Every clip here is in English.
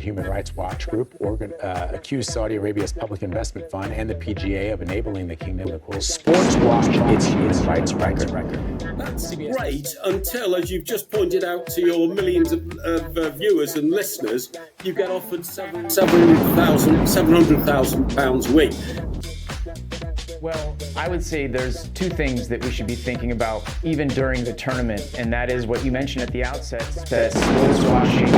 Human Rights Watch Group accused Saudi Arabia's Public Investment Fund and the PGA of enabling the kingdom to sportswash its human rights record. That's great until, as you've just pointed out to your millions of viewers and listeners, you get offered £700,000 a week. Well, I would say there's two things that we should be thinking about even during the tournament, and that is what you mentioned at the outset, that sportswashing.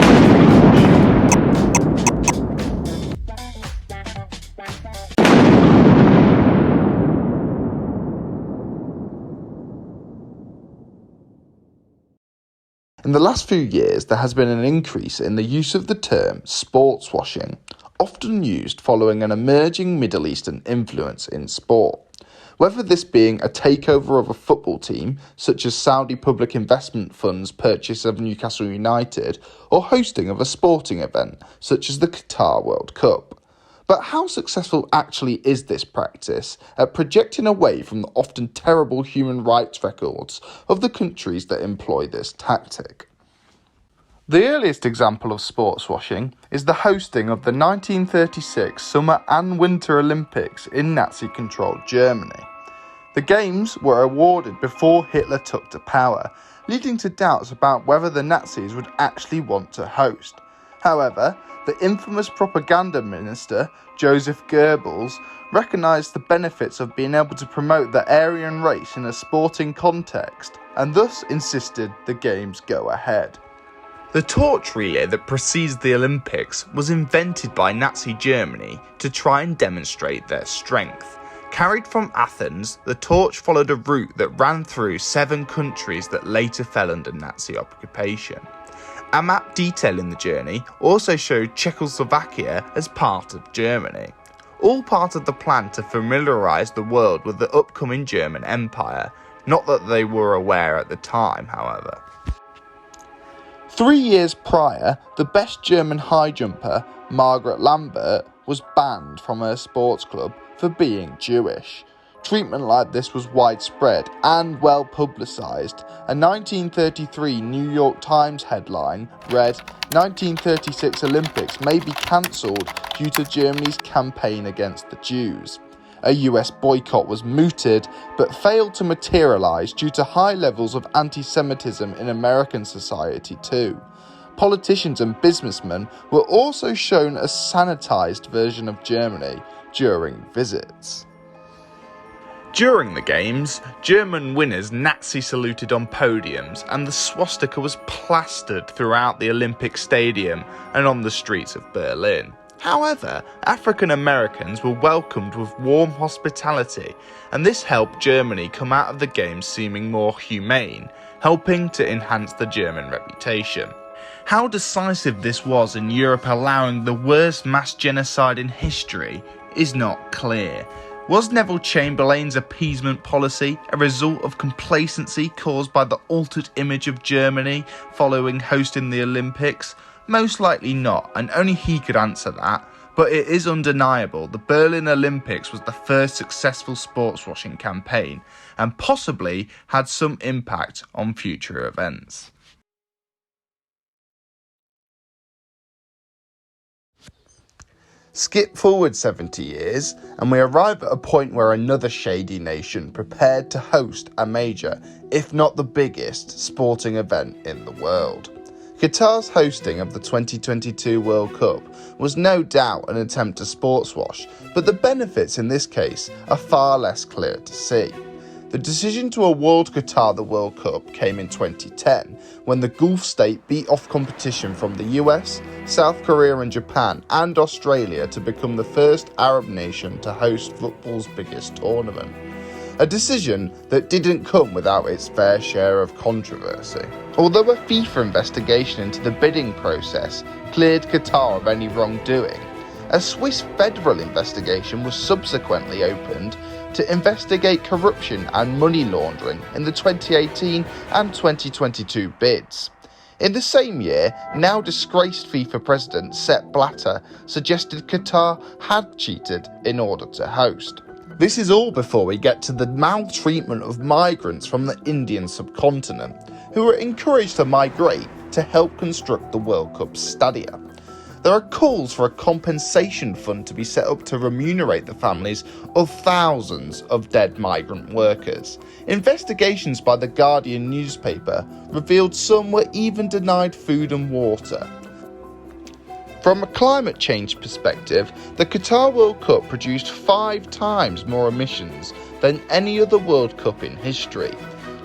In the last few years, there has been an increase in the use of the term sportswashing, often used following an emerging Middle Eastern influence in sport. Whether this being a takeover of a football team, such as Saudi Public Investment Fund's purchase of Newcastle United, or hosting of a sporting event, such as the Qatar World Cup. But how successful actually is this practice at projecting away from the often terrible human rights records of the countries that employ this tactic? The earliest example of sportswashing is the hosting of the 1936 Summer and Winter Olympics in Nazi-controlled Germany. The Games were awarded before Hitler took to power, leading to doubts about whether the Nazis would actually want to host. However, the infamous propaganda minister, Joseph Goebbels, recognised the benefits of being able to promote the Aryan race in a sporting context, and thus insisted the Games go ahead. The torch relay that precedes the Olympics was invented by Nazi Germany to try and demonstrate their strength. Carried from Athens, the torch followed a route that ran through 7 countries that later fell under Nazi occupation. A map detailing the journey also showed Czechoslovakia as part of Germany, all part of the plan to familiarise the world with the upcoming German Empire, not that they were aware at the time, however. 3 years prior, the best German high jumper, Margaret Lambert, was banned from her sports club for being Jewish. Treatment like this was widespread and well publicised. A 1933 New York Times headline read, "1936 Olympics may be cancelled due to Germany's campaign against the Jews." A US boycott was mooted, but failed to materialise due to high levels of anti-Semitism in American society too. Politicians and businessmen were also shown a sanitised version of Germany during visits. During the Games, German winners Nazi saluted on podiums, and the swastika was plastered throughout the Olympic Stadium and on the streets of Berlin. However, African Americans were welcomed with warm hospitality, and this helped Germany come out of the Games seeming more humane, helping to enhance the German reputation. How decisive this was in Europe allowing the worst mass genocide in history is not clear. Was Neville Chamberlain's appeasement policy a result of complacency caused by the altered image of Germany following hosting the Olympics? Most likely not, and only he could answer that, but it is undeniable the Berlin Olympics was the first successful sportswashing campaign, and possibly had some impact on future events. Skip forward 70 years, and we arrive at a point where another shady nation prepared to host a major, if not the biggest, sporting event in the world. Qatar's hosting of the 2022 World Cup was no doubt an attempt to sportswash, but the benefits in this case are far less clear to see. The decision to award Qatar the World Cup came in 2010, when the Gulf state beat off competition from the US, South Korea and Japan and Australia to become the first Arab nation to host football's biggest tournament. A decision that didn't come without its fair share of controversy. Although a FIFA investigation into the bidding process cleared Qatar of any wrongdoing, a Swiss federal investigation was subsequently opened to investigate corruption and money laundering in the 2018 and 2022 bids. In the same year, now disgraced FIFA president Sepp Blatter suggested Qatar had cheated in order to host. This is all before we get to the maltreatment of migrants from the Indian subcontinent, who were encouraged to migrate to help construct the World Cup stadia. There are calls for a compensation fund to be set up to remunerate the families of thousands of dead migrant workers. Investigations by the Guardian newspaper revealed some were even denied food and water. From a climate change perspective, the Qatar World Cup produced 5 times more emissions than any other World Cup in history.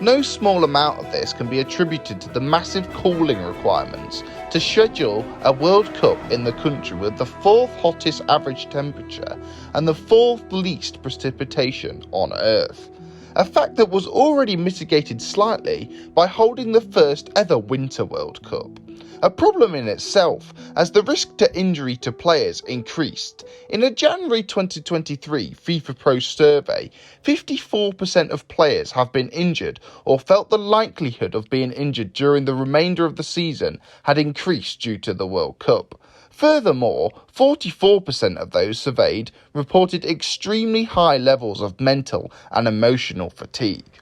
No small amount of this can be attributed to the massive cooling requirements to schedule a World Cup in the country with the 4th hottest average temperature and the 4th least precipitation on Earth. A fact that was already mitigated slightly by holding the first ever Winter World Cup. A problem in itself, as the risk to injury to players increased. In a January 2023 FIFA Pro survey, 54% of players have been injured or felt the likelihood of being injured during the remainder of the season had increased due to the World Cup. Furthermore, 44% of those surveyed reported extremely high levels of mental and emotional fatigue.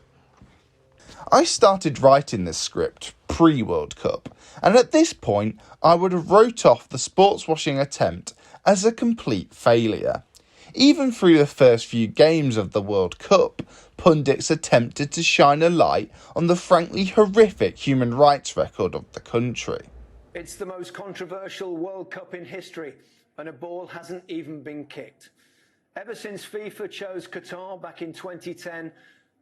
I started writing this script pre-World Cup, and at this point I would have wrote off the sportswashing attempt as a complete failure. Even through the first few games of the World Cup, pundits attempted to shine a light on the frankly horrific human rights record of the country. It's the most controversial World Cup in history, and a ball hasn't even been kicked. Ever since FIFA chose Qatar back in 2010,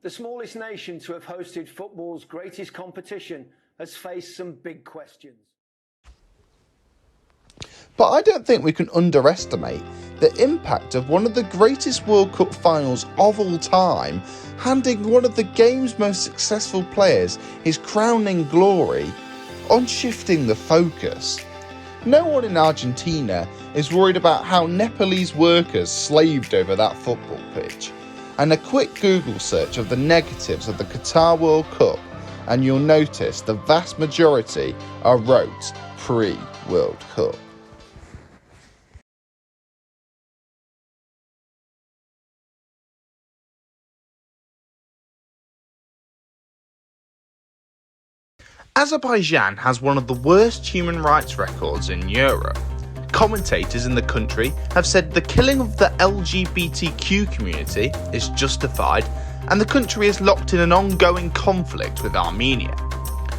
the smallest nation to have hosted football's greatest competition has faced some big questions. But I don't think we can underestimate the impact of one of the greatest World Cup finals of all time, handing one of the game's most successful players his crowning glory, on shifting the focus. No one in Argentina is worried about how Nepalese workers slaved over that football pitch. And a quick Google search of the negatives of the Qatar World Cup and you'll notice the vast majority are wrote pre-World Cup. Azerbaijan has one of the worst human rights records in Europe. Commentators in the country have said the killing of the LGBTQ community is justified and the country is locked in an ongoing conflict with Armenia.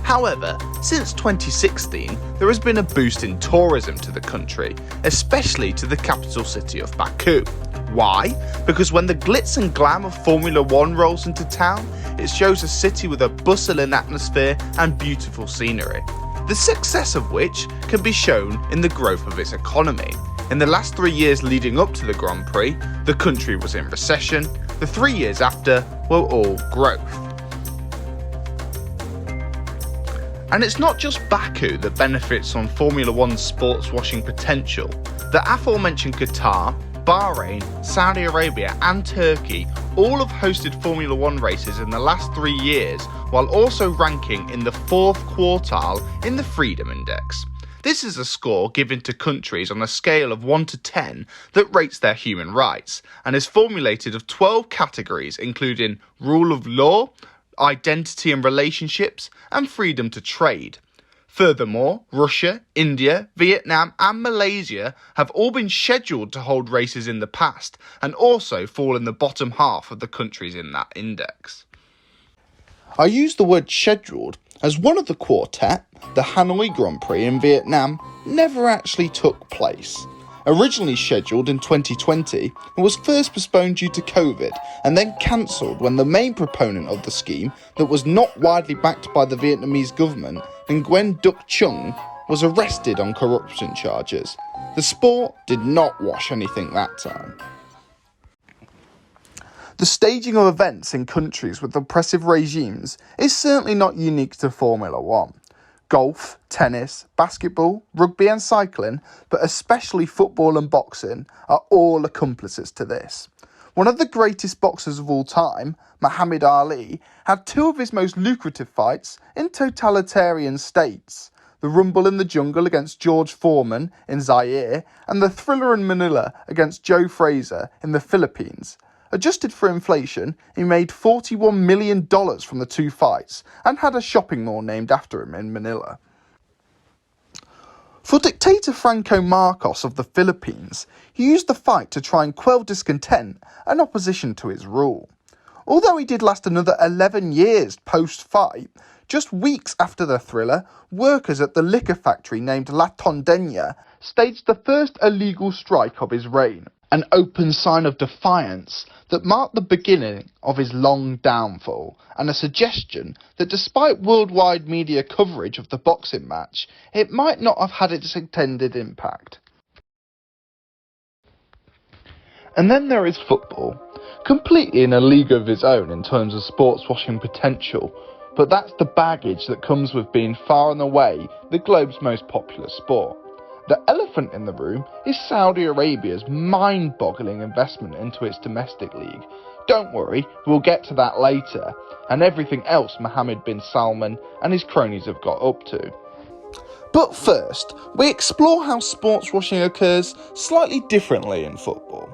However, since 2016, there has been a boost in tourism to the country, especially to the capital city of Baku. Why? Because when the glitz and glam of Formula 1 rolls into town, it shows a city with a bustling atmosphere and beautiful scenery. The success of which can be shown in the growth of its economy. In the last 3 years leading up to the Grand Prix, the country was in recession. The 3 years after were all growth. And it's not just Baku that benefits on Formula 1's sports washing potential. The aforementioned Qatar, Bahrain, Saudi Arabia and Turkey all have hosted Formula 1 races in the last 3 years, while also ranking in the 4th quartile in the Freedom Index. This is a score given to countries on a scale of 1 to 10 that rates their human rights, and is formulated of 12 categories including rule of law, identity and relationships, and freedom to trade. Furthermore, Russia, India, Vietnam and Malaysia have all been scheduled to hold races in the past and also fall in the bottom half of the countries in that index. I use the word scheduled as one of the quartet, the Hanoi Grand Prix in Vietnam, never actually took place. Originally scheduled in 2020, it was first postponed due to COVID and then cancelled when the main proponent of the scheme, that was not widely backed by the Vietnamese government, Nguyen Duc Trung, was arrested on corruption charges. The sport did not wash anything that time. The staging of events in countries with oppressive regimes is certainly not unique to Formula 1. Golf, tennis, basketball, rugby and cycling, but especially football and boxing, are all accomplices to this. One of the greatest boxers of all time, Muhammed Ali, had 2 of his most lucrative fights in totalitarian states. The Rumble in the Jungle against George Foreman in Zaire, and the Thriller in Manila against Joe Frazier in the Philippines. Adjusted for inflation, he made $41 million from the 2 fights and had a shopping mall named after him in Manila. For dictator Franco Marcos of the Philippines, he used the fight to try and quell discontent and opposition to his rule. Although he did last another 11 years post-fight, just weeks after the thriller, workers at the liquor factory named La Tondeña staged the first illegal strike of his reign, an open sign of defiance that marked the beginning of his long downfall, and a suggestion that despite worldwide media coverage of the boxing match, it might not have had its intended impact. And then there is football, completely in a league of its own in terms of sports washing potential, but that's the baggage that comes with being far and away the globe's most popular sport. The elephant in the room is Saudi Arabia's mind-boggling investment into its domestic league. Don't worry, we'll get to that later, and everything else Muhammed bin Salman and his cronies have got up to. But first, we explore how sports washing occurs slightly differently in football.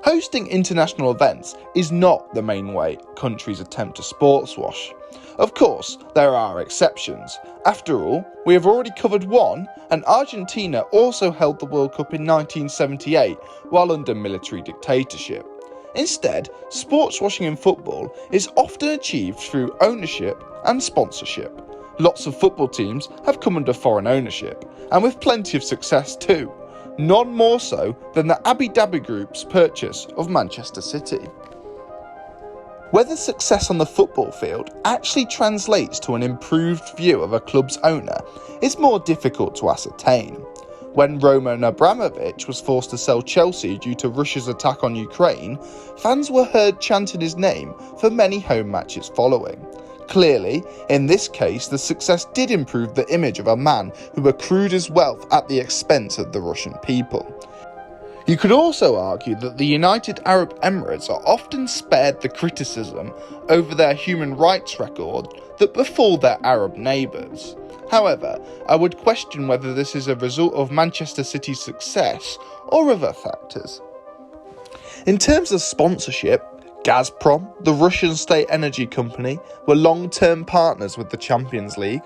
Hosting international events is not the main way countries attempt to sports wash. Of course, there are exceptions. After all, we have already covered one, and Argentina also held the World Cup in 1978 while under military dictatorship. Instead, sports washing in football is often achieved through ownership and sponsorship. Lots of football teams have come under foreign ownership, and with plenty of success too. None more so than the Abu Dhabi Group's purchase of Manchester City. Whether success on the football field actually translates to an improved view of a club's owner is more difficult to ascertain. When Roman Abramovich was forced to sell Chelsea due to Russia's attack on Ukraine, fans were heard chanting his name for many home matches following. Clearly, in this case, the success did improve the image of a man who accrued his wealth at the expense of the Russian people. You could also argue that the United Arab Emirates are often spared the criticism over their human rights record that befall their Arab neighbours. However, I would question whether this is a result of Manchester City's success or other factors. In terms of sponsorship, Gazprom, the Russian state energy company, were long-term partners with the Champions League.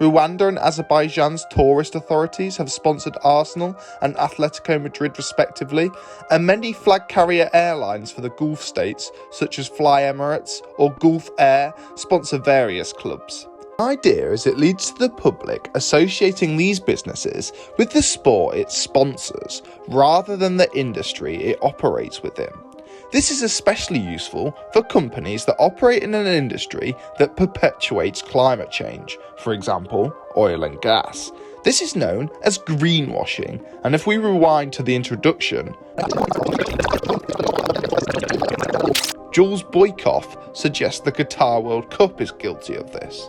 Rwanda and Azerbaijan's tourist authorities have sponsored Arsenal and Atletico Madrid respectively, and many flag carrier airlines for the Gulf states, such as Fly Emirates or Gulf Air, sponsor various clubs. The idea is it leads to the public associating these businesses with the sport it sponsors, rather than the industry it operates within. This is especially useful for companies that operate in an industry that perpetuates climate change, for example, oil and gas. This is known as greenwashing, and if we rewind to the introduction, Jules Boykoff suggests the Qatar World Cup is guilty of this.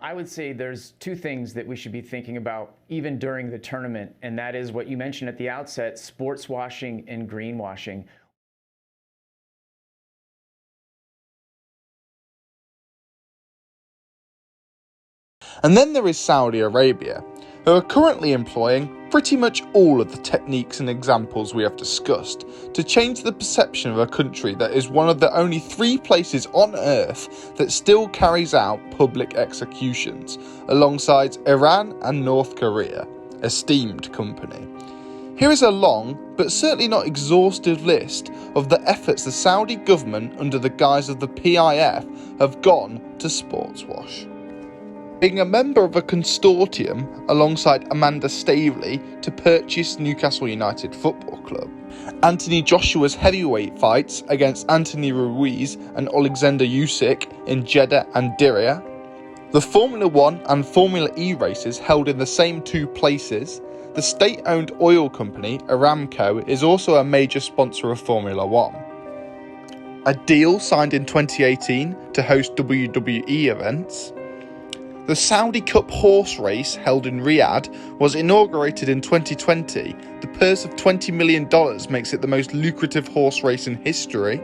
I would say there's two things that we should be thinking about even during the tournament, and that is what you mentioned at the outset, sports washing and greenwashing. And then there is Saudi Arabia, who are currently employing pretty much all of the techniques and examples we have discussed to change the perception of a country that is one of the only 3 places on earth that still carries out public executions, alongside Iran and North Korea, esteemed company. Here is a long, but certainly not exhaustive list of the efforts the Saudi government under the guise of the PIF have gone to sports wash. Being a member of a consortium alongside Amanda Staveley to purchase Newcastle United Football Club, Anthony Joshua's heavyweight fights against Anthony Ruiz and Alexander Usyk in Jeddah and Diriyah, the Formula 1 and Formula E races held in the same 2 places. The state-owned oil company Aramco is also a major sponsor of Formula 1. A deal signed in 2018 to host WWE events. The Saudi Cup horse race held in Riyadh was inaugurated in 2020. The purse of $20 million makes it the most lucrative horse race in history.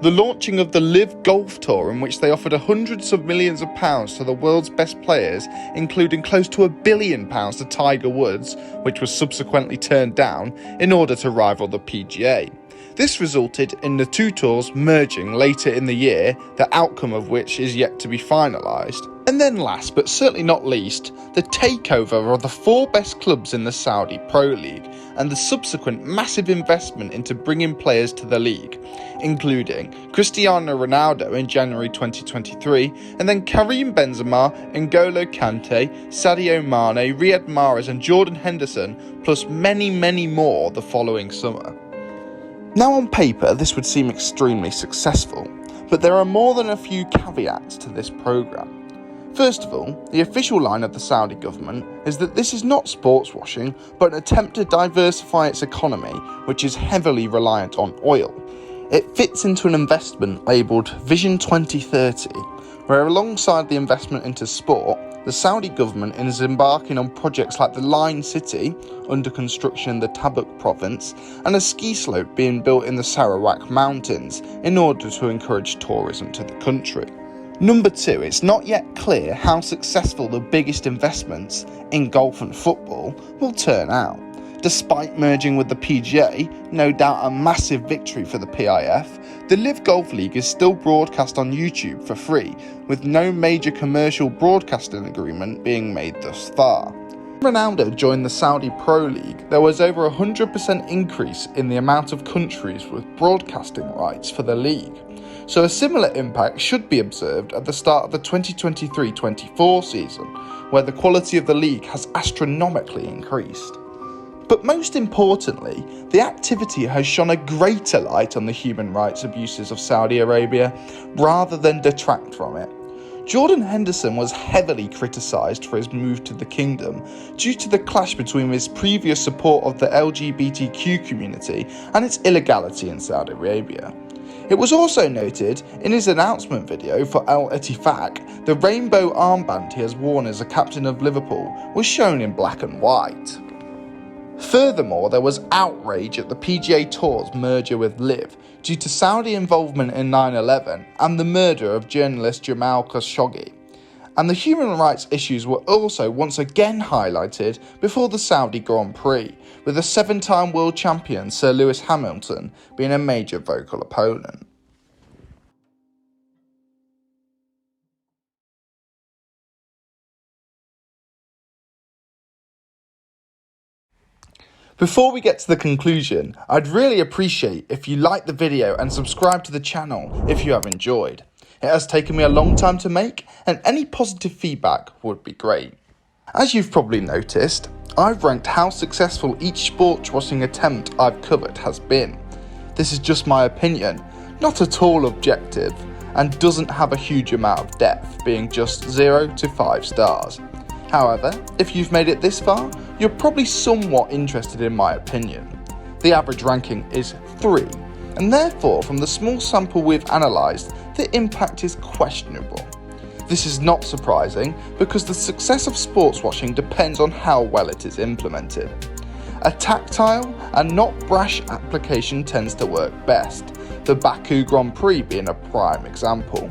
The launching of the Live Golf Tour, in which they offered hundreds of millions of pounds to the world's best players, including close to £1 billion to Tiger Woods, which was subsequently turned down, in order to rival the PGA. This resulted in the 2 tours merging later in the year, the outcome of which is yet to be finalised. And then last but certainly not least, the takeover of the 4 best clubs in the Saudi Pro League and the subsequent massive investment into bringing players to the league, including Cristiano Ronaldo in January 2023, and then Karim Benzema, N'Golo Kante, Sadio Mane, Riyad Mahrez and Jordan Henderson, plus many, many more the following summer. Now on paper this would seem extremely successful, but there are more than a few caveats to this programme. First of all, the official line of the Saudi government is that this is not sports washing, but an attempt to diversify its economy, which is heavily reliant on oil. It fits into an investment labelled Vision 2030, where alongside the investment into sport, the Saudi government is embarking on projects like the Line City, under construction in the Tabuk province, and a ski slope being built in the Sarawak Mountains in order to encourage tourism to the country. Number 2, it's not yet clear how successful the biggest investments in golf and football will turn out. Despite merging with the PGA, no doubt a massive victory for the PIF, the Live Golf League is still broadcast on YouTube for free, with no major commercial broadcasting agreement being made thus far. When Ronaldo joined the Saudi Pro League, there was over a 100% increase in the amount of countries with broadcasting rights for the league. So a similar impact should be observed at the start of the 2023-24 season, where the quality of the league has astronomically increased. But most importantly, the activity has shone a greater light on the human rights abuses of Saudi Arabia, rather than detract from it. Jordan Henderson was heavily criticised for his move to the kingdom due to the clash between his previous support of the LGBTQ community and its illegality in Saudi Arabia. It was also noted in his announcement video for Al Ettifaq, the rainbow armband he has worn as a captain of Liverpool was shown in black and white. Furthermore, there was outrage at the PGA Tour's merger with Liv due to Saudi involvement in 9/11 and the murder of journalist Jamal Khashoggi. And the human rights issues were also once again highlighted before the Saudi Grand Prix, with the 7-time world champion Sir Lewis Hamilton being a major vocal opponent. Before we get to the conclusion, I'd really appreciate if you like the video and subscribe to the channel if you have enjoyed. It has taken me a long time to make, and any positive feedback would be great. As you've probably noticed, I've ranked how successful each sports washing attempt I've covered has been. This is just my opinion, not at all objective, and doesn't have a huge amount of depth, being just 0 to 5 stars. However, if you've made it this far, you're probably somewhat interested in my opinion. The average ranking is 3, and therefore from the small sample we've analysed, the impact is questionable. This is not surprising because the success of sports washing depends on how well it is implemented. A tactile and not brash application tends to work best, the Baku Grand Prix being a prime example.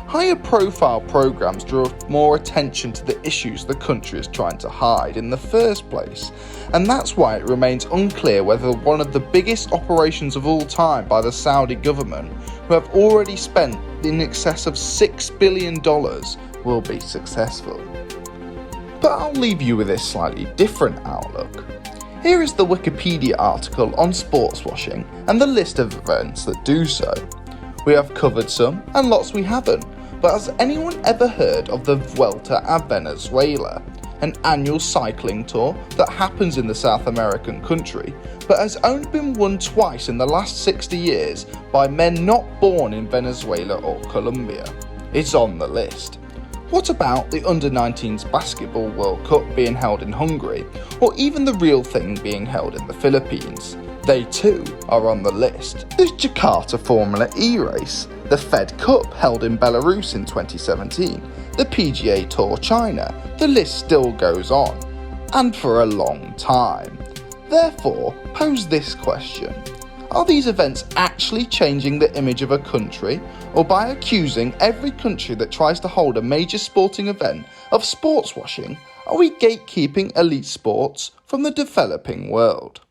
Higher profile programmes draw more attention to the issues the country is trying to hide in the first place, and that's why it remains unclear whether one of the biggest operations of all time by the Saudi government, who have already spent in excess of $6 billion, will be successful. But I'll leave you with this slightly different outlook. Here is the Wikipedia article on sports washing and the list of events that do so. We have covered some and lots we haven't. But has anyone ever heard of the Vuelta a Venezuela, an annual cycling tour that happens in the South American country, but has only been won twice in the last 60 years by men not born in Venezuela or Colombia? It's on the list. What about the Under-19s Basketball World Cup being held in Hungary, or even the real thing being held in the Philippines? They too are on the list. There's Jakarta Formula E race, the Fed Cup held in Belarus in 2017, the PGA Tour China, the list still goes on, and for a long time. Therefore, pose this question. Are these events actually changing the image of a country, or by accusing every country that tries to hold a major sporting event of sports washing, are we gatekeeping elite sports from the developing world?